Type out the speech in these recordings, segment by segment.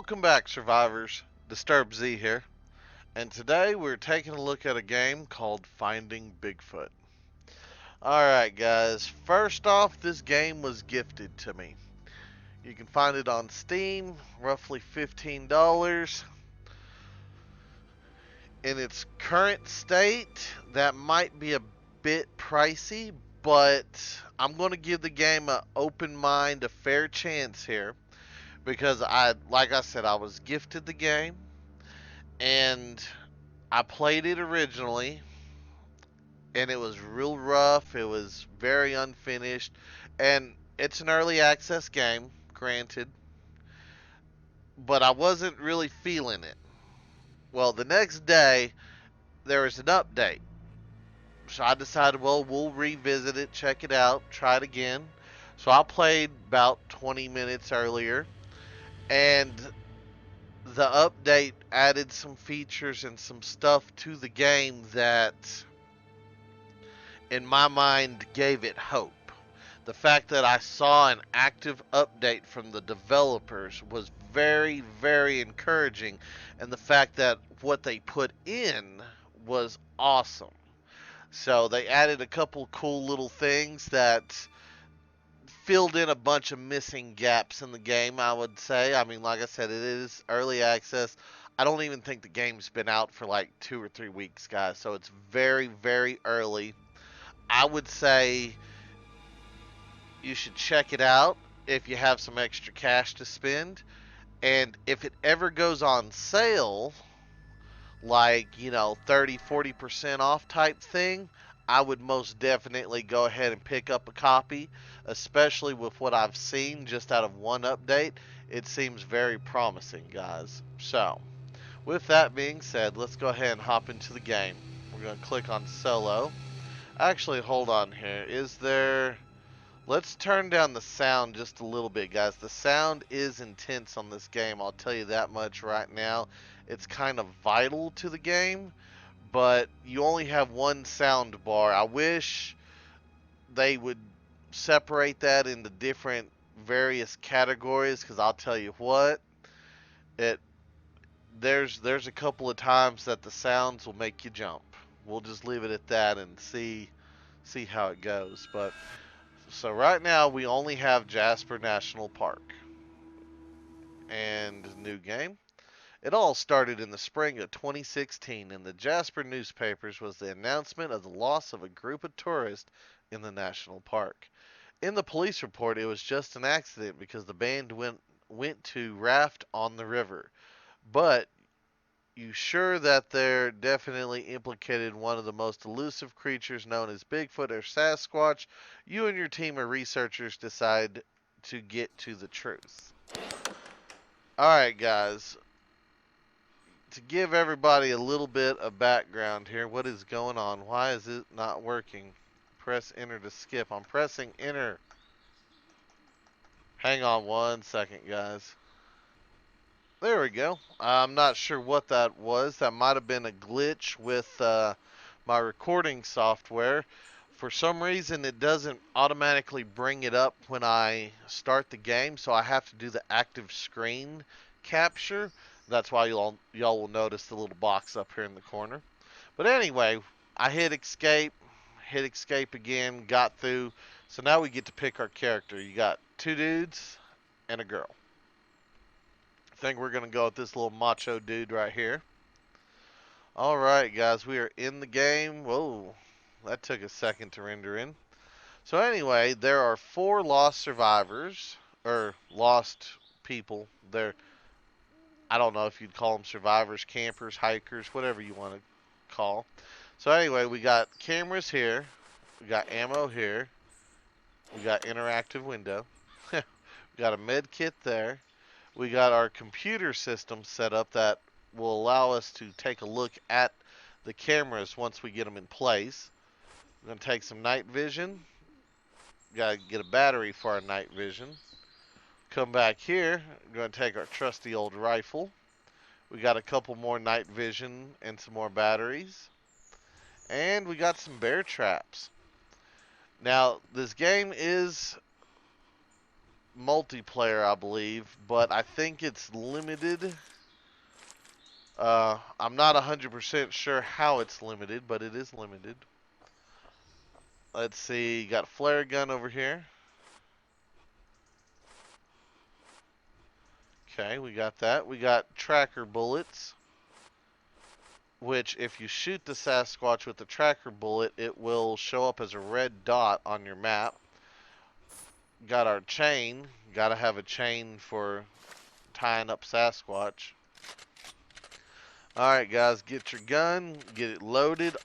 Welcome back, survivors. Disturbed Z here, and today we're taking a look at a game called Finding Bigfoot. Alright, guys, first off, this game was gifted to me. You can find it on Steam, roughly $15. In its current state, that might be a bit pricey, but I'm going to give the game an open mind, a fair chance here, because like I said, I was gifted the game. And I played it originally, and it was real rough. It was very unfinished, and it's an early access game, granted, but I wasn't really feeling it. Well, the next day there was an update, so I decided, well, we'll revisit it, check it out, try it again. So I played about 20 minutes earlier, and the update added some features and some stuff to the game that in my mind gave it hope. The fact that I saw an active update from the developers was very, very encouraging, and the fact that what they put in was awesome. So they added a couple cool little things that filled in a bunch of missing gaps in the game, I would say. I mean, like I said, it is early access. I don't even think the game's been out for like 2 or 3 weeks, guys, so it's very, very early. I would say you should check it out if you have some extra cash to spend. And if it ever goes on sale, like, 30, 40% off type thing, I would most definitely go ahead and pick up a copy, especially with what I've seen just out of one update. It seems very promising, guys. So, with that being said, let's go ahead and hop into the game. We're going to click on solo. Actually, hold on here. Is there... Let's turn down the sound just a little bit, guys. The sound is intense on this game, I'll tell you that much right now. It's kind of vital to the game, but you only have one sound bar. I wish they would separate that into different various categories, because I'll tell you what, it there's a couple of times that the sounds will make you jump. We'll just leave it at that and see how it goes. But so right now we only have Jasper National Park and new game. It all started in the spring of 2016 in the Jasper newspapers was the announcement of the loss of a group of tourists in the national park. In the police report, it was just an accident because the band went to raft on the river. But you sure that they're definitely implicated one of the most elusive creatures known as Bigfoot or Sasquatch? You and your team of researchers decide to get to the truth. Alright, guys. To give everybody a little bit of background here, what is going on? Why is it not working? Press enter to skip. I'm pressing enter. Hang on one second, guys. There we go. I'm not sure what that was. That might have been a glitch with my recording software. For some reason, it doesn't automatically bring it up when I start the game, so I have to do the active screen capture. That's why y'all will notice the little box up here in the corner. But anyway, I hit escape again, got through. So now we get to pick our character. You got two dudes and a girl. I think we're going to go with this little macho dude right here. Alright, guys, we are in the game. Whoa, that took a second to render in. So anyway, there are 4 lost survivors, or lost people. I don't know if you'd call them survivors, campers, hikers, whatever you want to call. So anyway, we got cameras here. We got ammo here. We got interactive window. We got a med kit there. We got our computer system set up that will allow us to take a look at the cameras once we get them in place. We're going to take some night vision. Got to get a battery for our night vision. Come back here. We're going to take our trusty old rifle. We got a couple more night vision and some more batteries. And we got some bear traps. Now, this game is multiplayer, I believe, but I think it's limited. I'm not 100% sure how it's limited, but it is limited. Let's see, got a flare gun over here. Okay, we got that. We got tracker bullets, which if you shoot the Sasquatch with the tracker bullet, it will show up as a red dot on your map. Got our chain. Gotta have a chain for tying up Sasquatch. Alright guys, get your gun, get it loaded.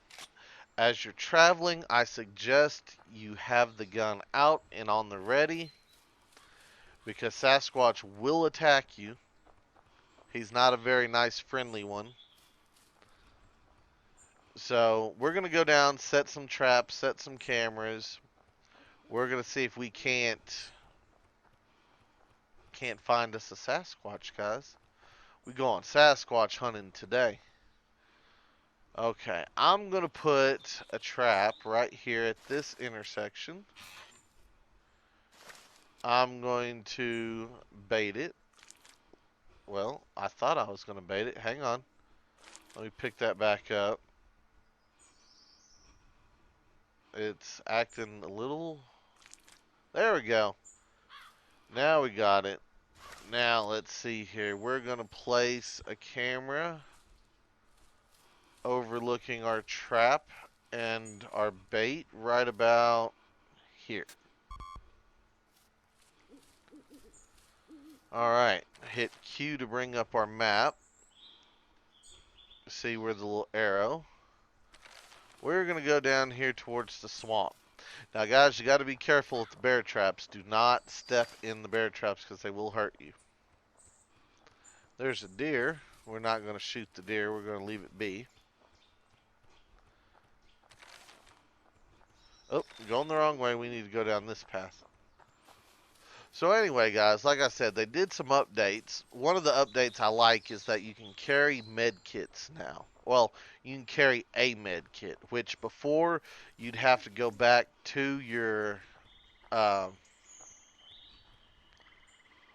As you're traveling, I suggest you have the gun out and on the ready, because Sasquatch will attack you. He's not a very nice, friendly one. So we're going to go down, set some traps, set some cameras. We're going to see if we can't find us a Sasquatch, guys. We go on Sasquatch hunting today. Okay, I'm going to put a trap right here at this intersection. I'm going to bait it. Well, I thought I was going to bait it. Hang on. Let me pick that back up. It's acting a little... There we go. Now we got it. Now, let's see here. We're going to place a camera overlooking our trap and our bait right about here. Alright, hit Q to bring up our map. See where the little arrow. We're going to go down here towards the swamp. Now guys, you got to be careful with the bear traps. Do not step in the bear traps because they will hurt you. There's a deer. We're not going to shoot the deer. We're going to leave it be. Oh, going the wrong way. We need to go down this path. So anyway, guys, like I said, they did some updates. One of the updates I like is that you can carry med kits now. Well, you can carry a med kit, which before you'd have to go back to your,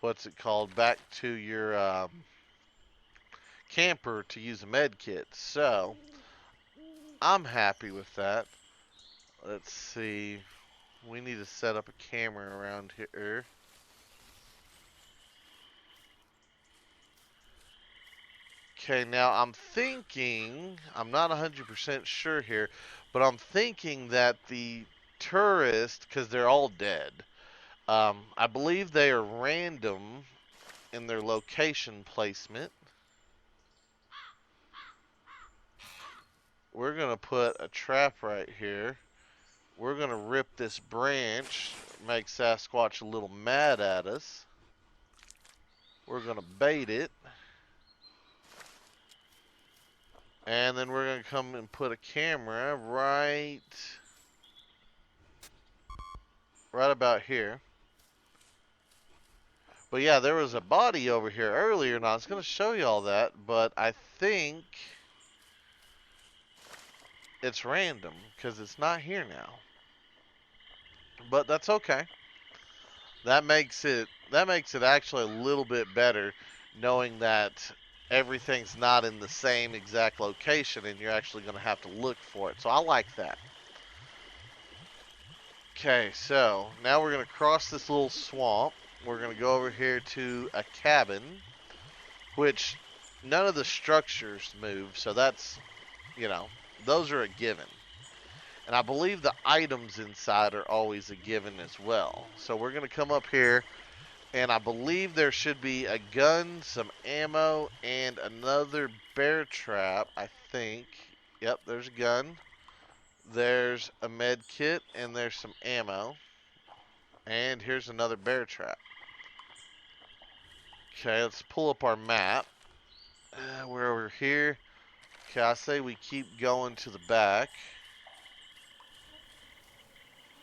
what's it called? Back to your camper to use a med kit. So, I'm happy with that. Let's see. We need to set up a camera around here. Okay, now I'm thinking, I'm not 100% sure here, but I'm thinking that the tourists, because they're all dead, I believe they are random in their location placement. We're going to put a trap right here. We're going to rip this branch, make Sasquatch a little mad at us. We're going to bait it. And then we're going to come and put a camera right about here. But yeah, there was a body over here earlier, and I was going to show you all that, but I think it's random because it's not here now. But that's okay. That makes it actually a little bit better, knowing that everything's not in the same exact location and you're actually going to have to look for it. So I like that. Okay, so now we're going to cross this little swamp. We're going to go over here to a cabin, which none of the structures move, so that's, you know, those are a given. And I believe the items inside are always a given as well. So we're going to come up here, and I believe there should be a gun, some ammo, and another bear trap, I think. Yep, there's a gun. There's a med kit, and there's some ammo. And here's another bear trap. Okay, let's pull up our map. We're over here. Okay, I say we keep going to the back.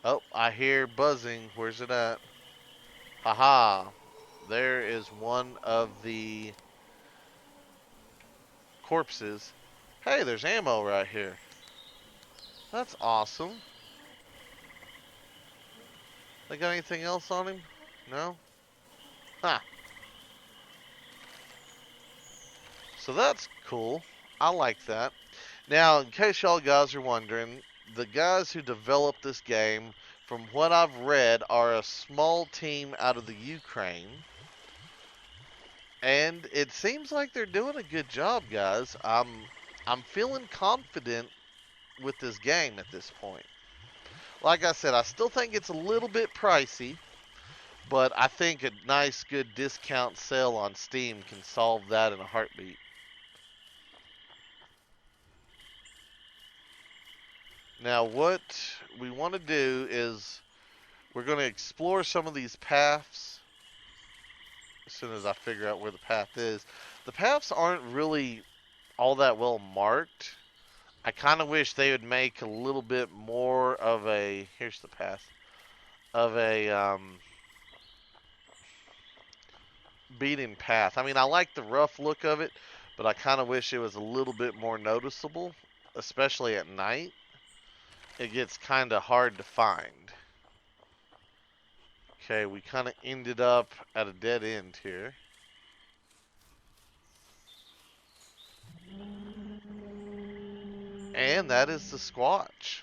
Oh, I hear buzzing. Where's it at? Haha. There is one of the corpses. Hey, there's ammo right here. That's awesome. They got anything else on him? No? Huh. So that's cool. I like that. Now, in case y'all guys are wondering, the guys who developed this game, from what I've read, are a small team out of the Ukraine. And it seems like they're doing a good job, guys. I'm feeling confident with this game at this point. Like I said, I still think it's a little bit pricey, but I think a nice, good discount sale on Steam can solve that in a heartbeat. Now, what we want to do is we're going to explore some of these paths as soon as I figure out where the path is. The paths aren't really all that well marked. I kind of wish they would make a little bit more of a, here's the path, of a beaten path. I mean, I like the rough look of it, but I kind of wish it was a little bit more noticeable, especially at night. It gets kind of hard to find. Okay, we kind of ended up at a dead end here. And that is the Squatch.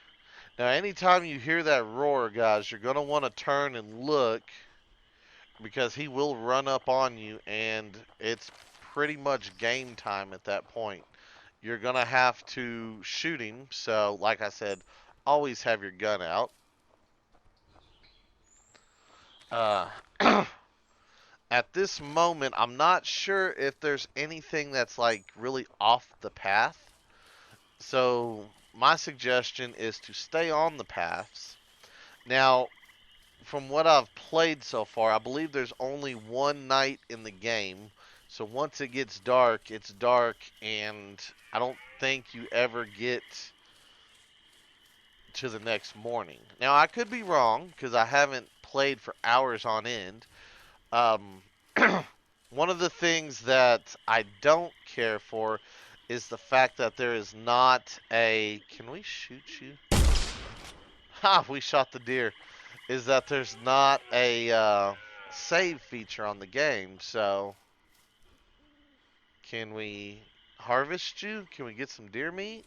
Now, anytime you hear that roar, guys, you're going to want to turn and look because he will run up on you, and it's pretty much game time at that point. You're going to have to shoot him, so like I said, always have your gun out. Uh, at this moment, I'm not sure if there's anything that's like really off the path. So my suggestion is to stay on the paths. Now, from what I've played so far, I believe there's only one night in the game. So once it gets dark, it's dark, and I don't think you ever get to the next morning. Now, I could be wrong because I haven't played for hours on end. Um, one of the things that I don't care for is the fact that there is not a. Can we shoot you? Ha! We shot the deer. Is that there's not a save feature on the game. So, can we harvest you? Can we get some deer meat?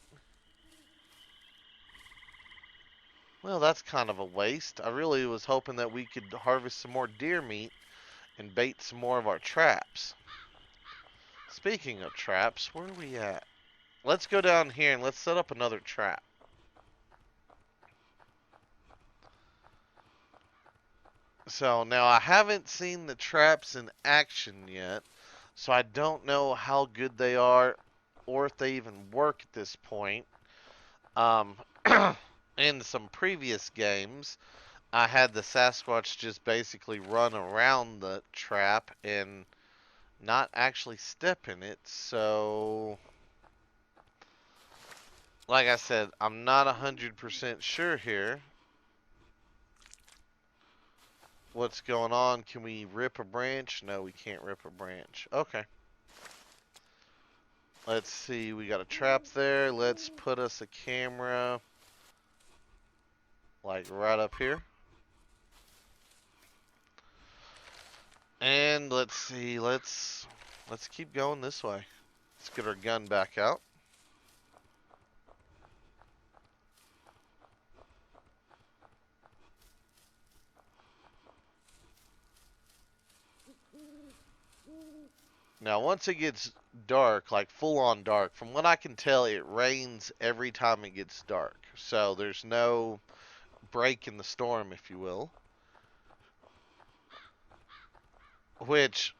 Well, that's kind of a waste. I really was hoping that we could harvest some more deer meat and bait some more of our traps. Speaking of traps, where are we at? Let's go down here and let's set up another trap. So now I haven't seen the traps in action yet, so I don't know how good they are or if they even work at this point. Um, in some previous games, I had the Sasquatch just basically run around the trap and not actually step in it. So, like I said, I'm not 100% sure here what's going on. Can we rip a branch? No, we can't rip a branch. Okay. Let's see. We got a trap there. Let's put us a camera like right up here. And let's see. Let's keep going this way. Let's get our gun back out. Now, once it gets dark, like full on dark, from what I can tell, it rains every time it gets dark. So there's no break in the storm, if you will. Which,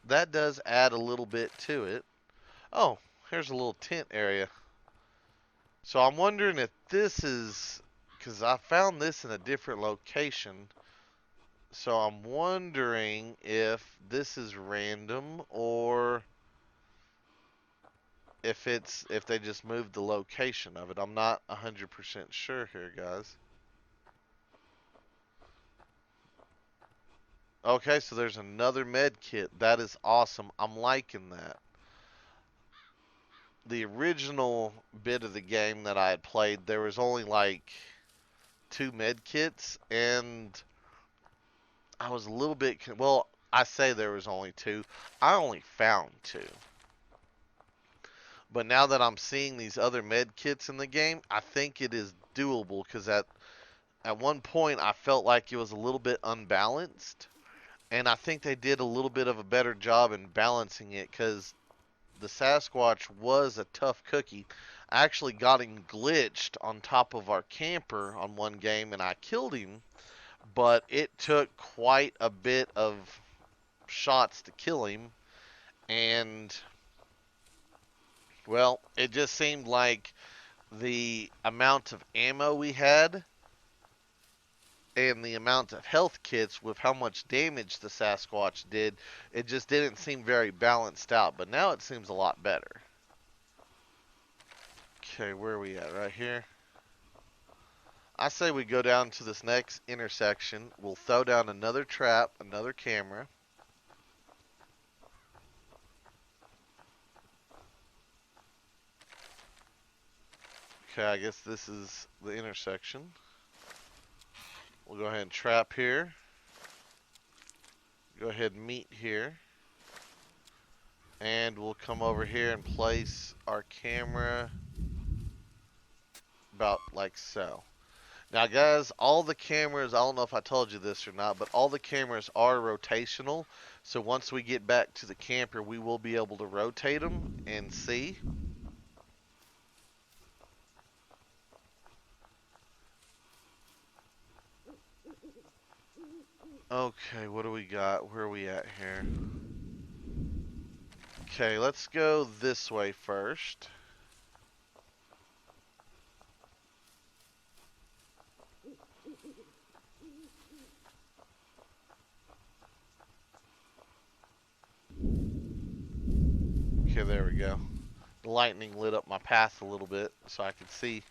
that does add a little bit to it. Oh, here's a little tent area. So I'm wondering if this is, because I found this in a different location. So I'm wondering if this is random or if they just moved the location of it. I'm not 100% sure here, guys. Okay, so there's another med kit. That is awesome. I'm liking that. The original bit of the game that I had played, there was only like two med kits, and I was a little bit. Well, I say there was only two. I only found two. But now that I'm seeing these other med kits in the game, I think it is doable because at one point I felt like it was a little bit unbalanced, and I think they did a little bit of a better job in balancing it because the Sasquatch was a tough cookie. I actually got him glitched on top of our camper on one game, and I killed him, but it took quite a bit of shots to kill him, and well, it just seemed like the amount of ammo we had and the amount of health kits with how much damage the Sasquatch did, it just didn't seem very balanced out. But now it seems a lot better. Okay, where are we at? Right here. I say we go down to this next intersection. We'll throw down another trap, another camera. Okay, I guess this is the intersection. We'll go ahead and trap here. Go ahead and meet here. And we'll come over here and place our camera about like so. Now guys, all the cameras, I don't know if I told you this or not, but all the cameras are rotational. So once we get back to the camper, we will be able to rotate them and see. Okay, what do we got? Where are we at here? Okay, let's go this way first. Okay, there we go. The lightning lit up my path a little bit so I could see.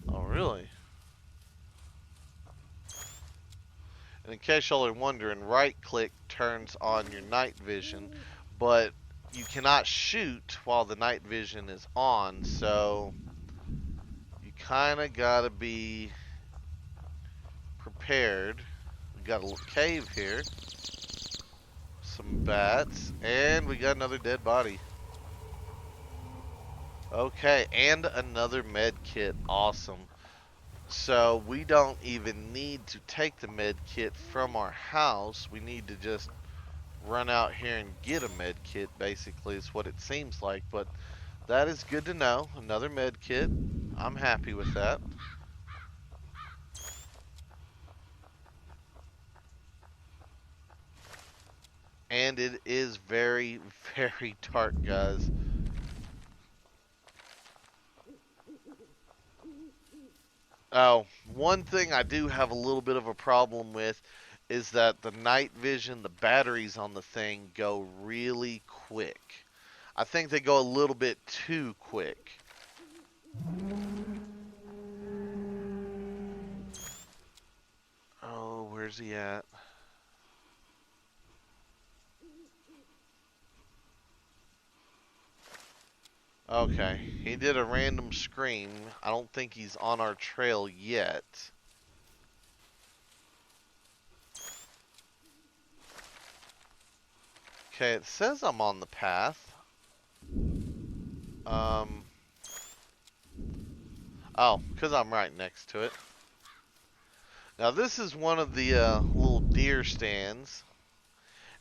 Oh, really? And in case y'all are wondering, right click turns on your night vision, but you cannot shoot while the night vision is on, so you kind of got to be prepared. We got a little cave here, some bats, and we got another dead body. Okay, and another med kit. Awesome. So we don't even need to take the med kit from our house. We need to just run out here and get a med kit, basically, is what it seems like. But that is good to know. Another med kit. I'm happy with that. And it is very, very dark, guys. Oh, one thing I do have a little bit of a problem with is that the night vision, the batteries on the thing go really quick. I think they go a little bit too quick. Oh, where's he at? Okay, he did a random scream. I don't think he's on our trail yet. Okay, it says I'm on the path. Oh, because I'm right next to it. Now this is one of the little deer stands.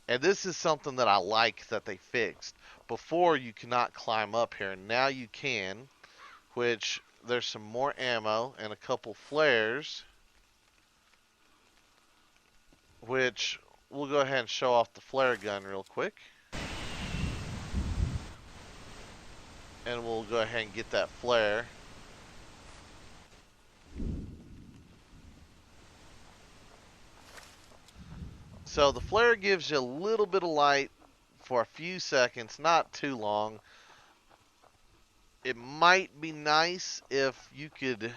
And this is something that I like that they fixed. Before you cannot climb up here, and now you can, which there's some more ammo and a couple flares, which we'll go ahead and show off the flare gun real quick. And we'll go ahead and get that flare. So the flare gives you a little bit of light for a few seconds, not too long. It might be nice if you could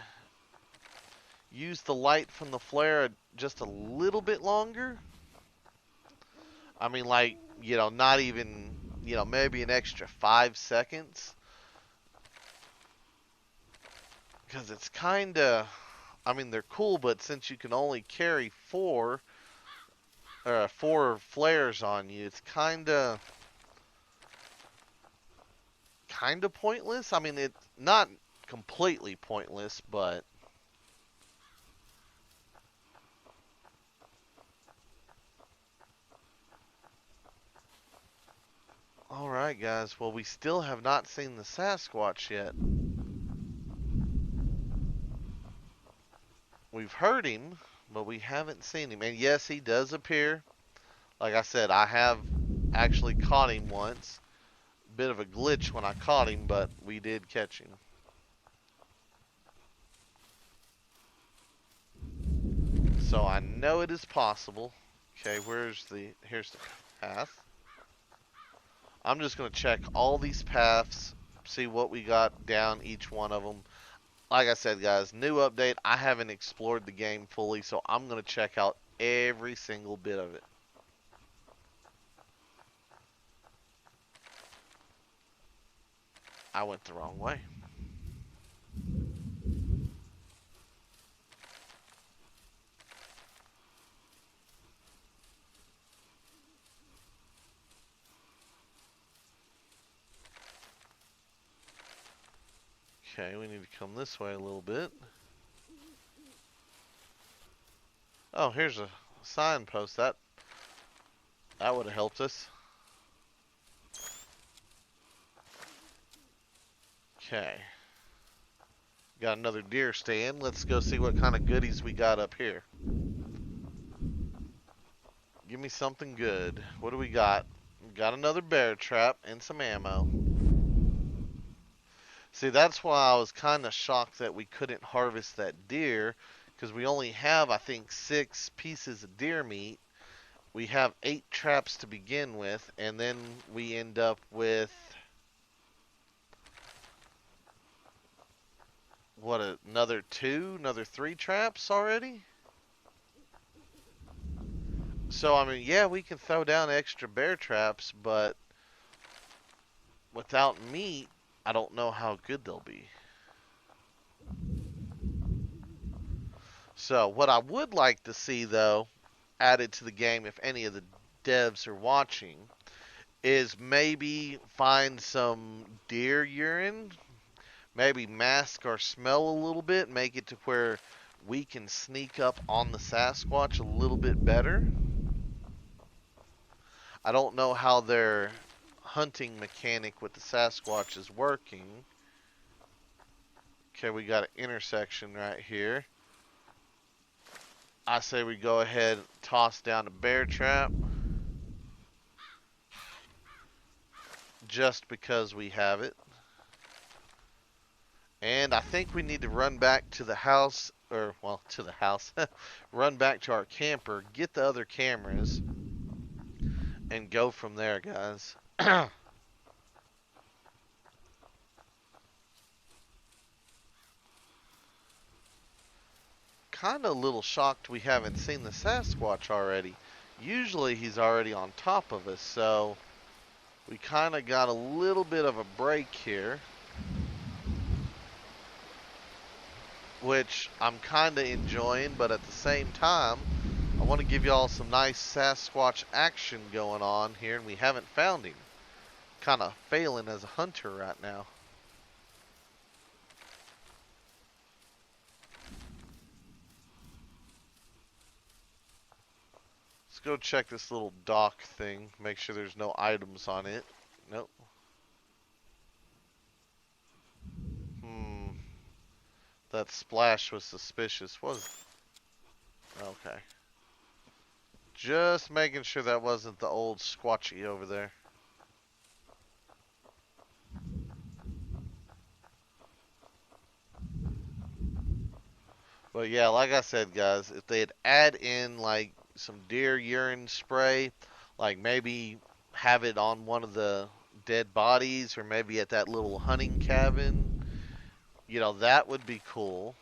use the light from the flare just a little bit longer. I mean, like, not even, maybe an extra 5 seconds. Because it's kind of, I mean, they're cool, but since you can only carry four flares on you, it's kind of pointless. I mean, it's not completely pointless, but all right, guys. Well, we still have not seen the Sasquatch yet. We've heard him, but we haven't seen him. And yes, he does appear. Like I said, I have actually caught him once. Bit of a glitch when I caught him, but we did catch him. So I know it is possible. Okay, here's the path. I'm just going to check all these paths, see what we got down each one of them. Like I said, guys, new update. I haven't explored the game fully, so I'm going to check out every single bit of it. I went the wrong way. Okay, we need to come this way a little bit. Oh, here's a signpost. That would have helped us. Okay. Got another deer stand. Let's go see what kind of goodies we got up here. Give me something good. What do we got? We got another bear trap and some ammo. See, that's why I was kind of shocked that we couldn't harvest that deer, because we only have, I think, 6 pieces of deer meat. We have 8 traps to begin with, and then we end up with what, another 3 traps already? So, I mean, yeah, we can throw down extra bear traps, but without meat, I don't know how good they'll be. So, what I would like to see, though, added to the game, if any of the devs are watching, is maybe find some deer urine, maybe mask our smell a little bit, make it to where we can sneak up on the Sasquatch a little bit better. I don't know how their hunting mechanic with the Sasquatch is working. Okay, we got an intersection right here. I say we go ahead and toss down a bear trap. Just because we have it. And I think we need to run back to the house, or, well, to the house. Run back to our camper, get the other cameras, and go from there, guys. Kind of a little shocked we haven't seen the Sasquatch already. Usually he's already on top of us, so we kind of got a little bit of a break here, which I'm kind of enjoying, but at the same time, I want to give y'all some nice Sasquatch action going on here, and we haven't found him. Kind of failing as a hunter right now. Let's go check this little dock thing, make sure there's no items on it. Nope. That splash was suspicious. Was okay. Just making sure that wasn't the old Squatchy over there. But yeah, like I said, guys, if they'd add in like some deer urine spray, like maybe have it on one of the dead bodies, or maybe at that little hunting cabin, that would be cool.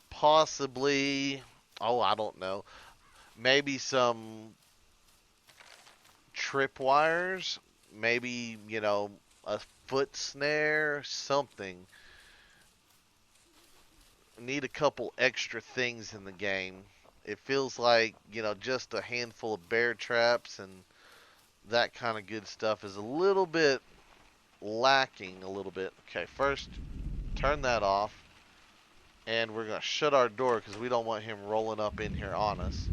Possibly, oh, I don't know, maybe some tripwires, maybe, a foot snare, something. Need a couple extra things in the game. It feels like, just a handful of bear traps and that kind of good stuff is a little bit lacking a little bit. Okay, first turn that off, and we're going to shut our door because we don't want him rolling up in here on us.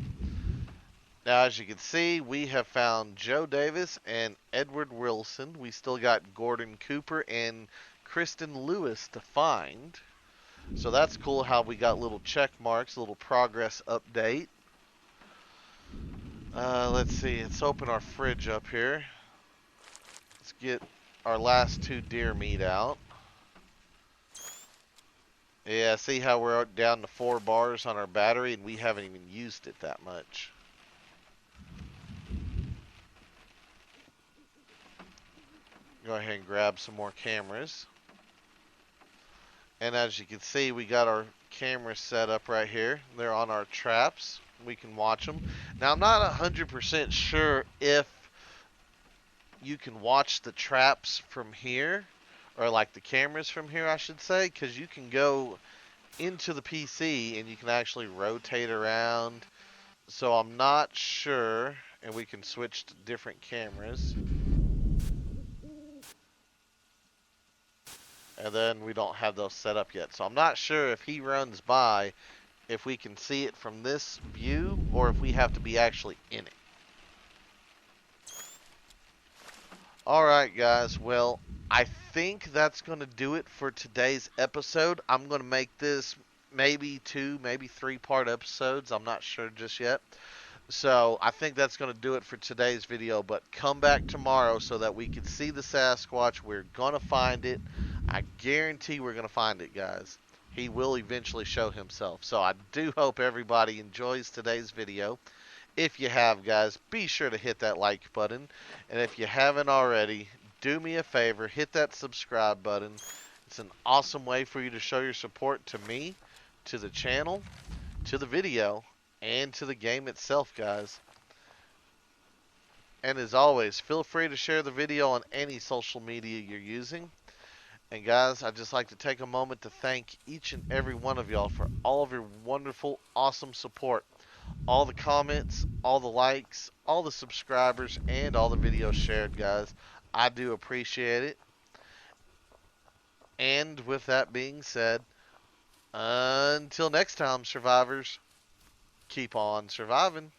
Now, as you can see, we have found Joe Davis and Edward Wilson. We still got Gordon Cooper and Kristen Lewis to find. So that's cool how we got little check marks, a little progress update. Let's see, let's open our fridge up here. Let's get our last 2 deer meat out. Yeah, see how we're down to 4 bars on our battery and we haven't even used it that much. Go ahead and grab some more cameras. And as you can see, we got our cameras set up right here. They're on our traps. We can watch them. Now, I'm not 100% sure if you can watch the traps from here, or like the cameras from here, I should say, because you can go into the PC and you can actually rotate around. So I'm not sure, and we can switch to different cameras. And then we don't have those set up yet. So I'm not sure if he runs by, if we can see it from this view, or if we have to be actually in it. Alright guys, well, I think that's going to do it for today's episode. I'm going to make this maybe 2, maybe 3-part episodes. I'm not sure just yet. So I think that's going to do it for today's video, but come back tomorrow so that we can see the Sasquatch. We're going to find it. I guarantee we're going to find it, guys. He will eventually show himself. So I do hope everybody enjoys today's video. If you have, guys, be sure to hit that like button. And if you haven't already, do me a favor, hit that subscribe button. It's an awesome way for you to show your support to me, to the channel, to the video, and to the game itself, guys. And as always, feel free to share the video on any social media you're using. And guys, I'd just like to take a moment to thank each and every one of y'all for all of your wonderful, awesome support. All the comments, all the likes, all the subscribers, and all the videos shared, guys. I do appreciate it. And with that being said, until next time, survivors, keep on surviving.